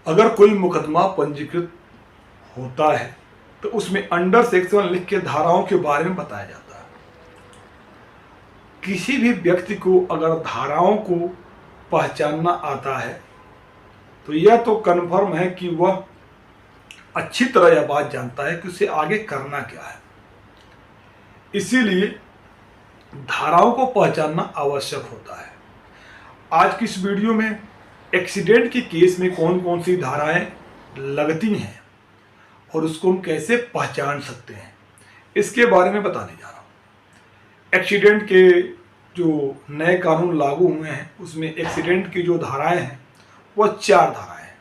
अगर कोई मुकदमा पंजीकृत होता है तो उसमें अंडर सेक्शन लिख के धाराओं के बारे में बताया जाता है। किसी भी व्यक्ति को अगर धाराओं को पहचानना आता है तो यह तो कन्फर्म है कि वह अच्छी तरह यह बात जानता है कि उसे आगे करना क्या है। इसीलिए धाराओं को पहचानना आवश्यक होता है। आज की इस वीडियो में एक्सीडेंट के केस में कौन कौन सी धाराएं लगती हैं और उसको हम कैसे पहचान सकते हैं, इसके बारे में बताने जा रहा हूँ। एक्सीडेंट के जो नए कानून लागू हुए हैं उसमें एक्सीडेंट की जो धाराएं हैं वह 4 धाराएं हैं।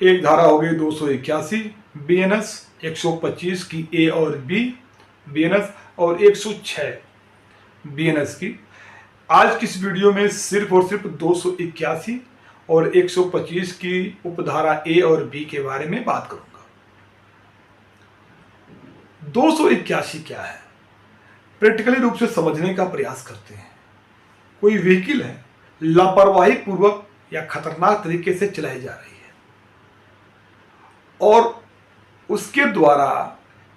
एक धारा हो गई 281 BNS, 125 की A और B BNS और 106 BNS की। आज की इस वीडियो में सिर्फ और सिर्फ 281 और 125 की उपधारा A और B के बारे में बात करूंगा। 281 क्या है, प्रैक्टिकली रूप से समझने का प्रयास करते हैं। कोई व्हीकल है, लापरवाही पूर्वक या खतरनाक तरीके से चलाई जा रही है और उसके द्वारा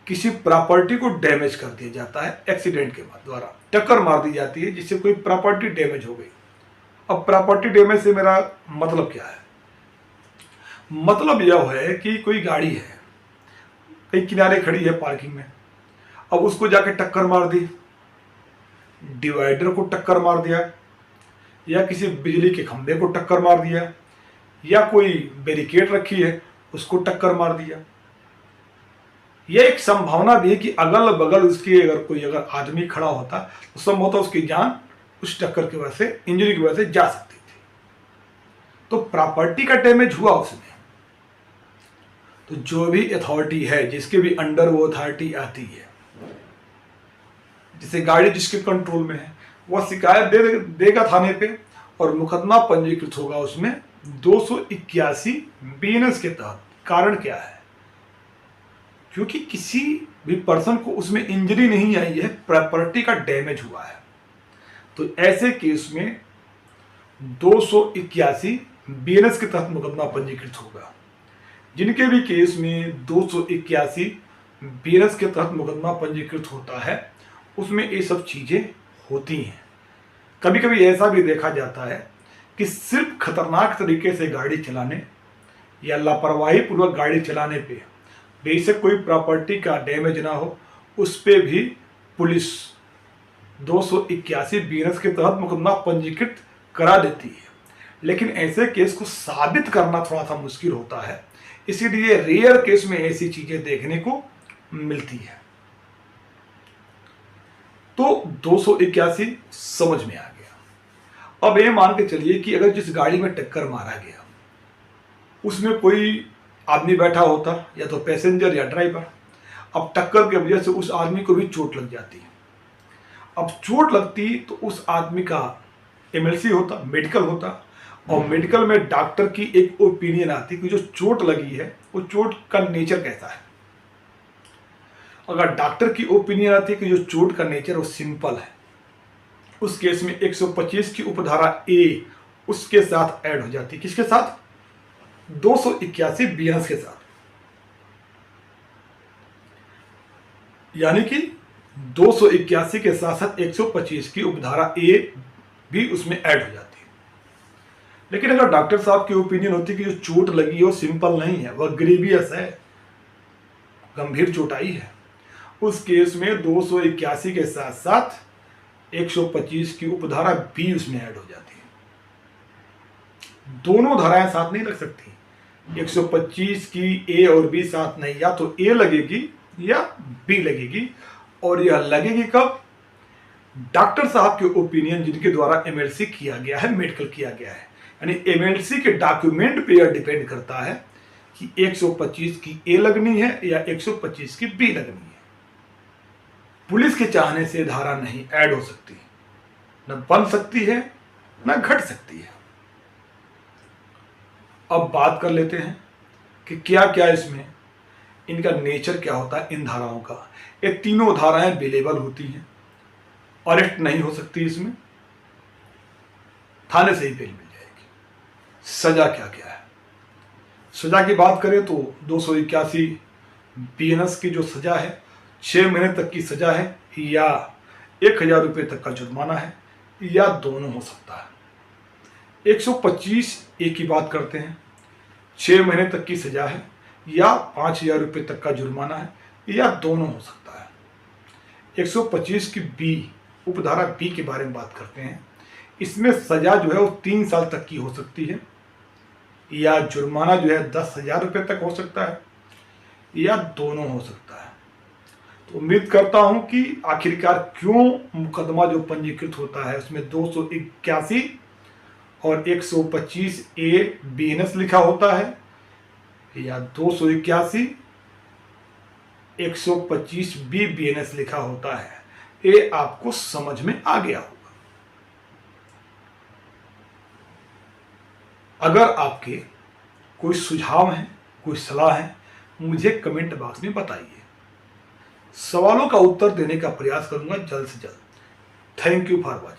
किसी प्रॉपर्टी को डैमेज कर दिया जाता है। एक्सीडेंट के द्वारा टक्कर मार दी जाती है जिससे कोई प्रॉपर्टी डैमेज हो गई। अब प्रॉपर्टी डैमेज से मेरा मतलब क्या है? मतलब यह है कि कोई गाड़ी है, कहीं किनारे खड़ी है पार्किंग में, अब उसको जाके टक्कर मार दी, डिवाइडर को टक्कर मार दिया या किसी बिजली के खंभे को टक्कर मार दिया या कोई बैरिकेड रखी है उसको टक्कर मार दिया। यह एक संभावना भी है कि अगल बगल उसके अगर आदमी खड़ा होता तो संभवतः उसकी जान उस टक्कर की वजह से, इंजरी की वजह से जा सकती थी। तो प्रॉपर्टी का डैमेज हुआ उसमें, तो जो भी अथॉरिटी है, जिसके भी अंडर वो अथॉरिटी आती है, जैसे गाड़ी जिसके कंट्रोल में है, वह शिकायत देगा थाने पे और मुकदमा पंजीकृत होगा उसमें 281 BNS के तहत। कारण क्या है? क्योंकि किसी भी पर्सन को उसमें इंजरी नहीं आई है, प्रॉपर्टी का डैमेज हुआ है। तो ऐसे केस में 281 BNS के तहत मुकदमा पंजीकृत होगा। जिनके भी केस में 281 BNS के तहत मुकदमा पंजीकृत होता है उसमें ये सब चीजें होती हैं। कभी कभी ऐसा भी देखा जाता है कि सिर्फ खतरनाक तरीके से गाड़ी चलाने या लापरवाही पूर्वक गाड़ी चलाने पे बेशक कोई प्रॉपर्टी का डैमेज ना हो, उस पे भी पुलिस 281 BNS के तहत मुकदमा पंजीकृत करा देती है। लेकिन ऐसे केस को साबित करना थोड़ा सा मुश्किल होता है, इसीलिए रेयर केस में ऐसी चीजें देखने को मिलती है। तो 281 समझ में आ गया। अब ये मान के चलिए कि अगर जिस गाड़ी में टक्कर मारा गया उसमें कोई आदमी बैठा होता, या तो पैसेंजर या ड्राइवर। अब टक्कर की वजह से उस आदमी को भी चोट लग जाती है। अब चोट लगती तो उस आदमी का MLC होता, मेडिकल होता, और मेडिकल में डॉक्टर की एक ओपिनियन आती कि जो चोट लगी है वो चोट का नेचर कैसा है। अगर डॉक्टर की ओपिनियन आती है कि जो चोट का नेचर वो सिंपल है, उस केस में 125 की उपधारा A उसके साथ ऐड हो जाती है। किसके साथ? 281 BNS के साथ। यानी कि 281 के साथ साथ 125 की उपधारा A भी उसमें ऐड हो जाती है। लेकिन अगर डॉक्टर साहब की ओपिनियन होती कि जो चोट लगी है वो सिंपल नहीं है, वह ग्रेवियस है, गंभीर चोट आई है, उस केस में 281 के साथ साथ 125 की उपधारा B उसमें ऐड हो जाती है। दोनों धाराएं साथ नहीं लग सकती। 125 की A और B साथ नहीं, या तो A लगेगी या B लगेगी। और यह लगेगी कब? डॉक्टर साहब के ओपिनियन जिनके द्वारा MLC किया गया है, मेडिकल किया गया है। यानी MLC के डॉक्यूमेंट पे यह डिपेंड करता है कि 125 की A लगनी है या 125 की B लगनी है। पुलिस के चाहने से धारा नहीं ऐड हो सकती, न बन सकती है न घट सकती है। अब बात कर लेते हैं कि क्या क्या इसमें इनका नेचर क्या होता है। इन धाराओं का, ये तीनों धाराएं अवेलेबल होती हैं, अरेस्ट नहीं हो सकती, इसमें थाने से ही बेल मिल जाएगी। सजा क्या क्या है? सजा की बात करें तो 281 BNS की जो सजा है 6 महीने तक की सजा है या 1000 रुपये तक का जुर्माना है या दोनों हो सकता है। 125 ए की बात करते हैं, 6 महीने तक की सजा है या 5000 रुपये तक का जुर्माना है या दोनों हो सकता है। 125 की बी उपधारा बी के बारे में बात करते हैं। इसमें सजा जो है वो 3 साल तक की हो सकती है या जुर्माना जो है 10,000 रुपये तक हो सकता है या दोनों हो सकता है। तो उम्मीद करता हूं कि आखिरकार क्यों मुकदमा जो पंजीकृत होता है उसमें 281 और 125 ए BNS लिखा होता है या 281 125 बी BNS लिखा होता है, ये आपको समझ में आ गया होगा। अगर आपके कोई सुझाव हैं, कोई सलाह है, मुझे कमेंट बॉक्स में बताइए। सवालों का उत्तर देने का प्रयास करूंगा जल्द से जल्द। Thank you for watching.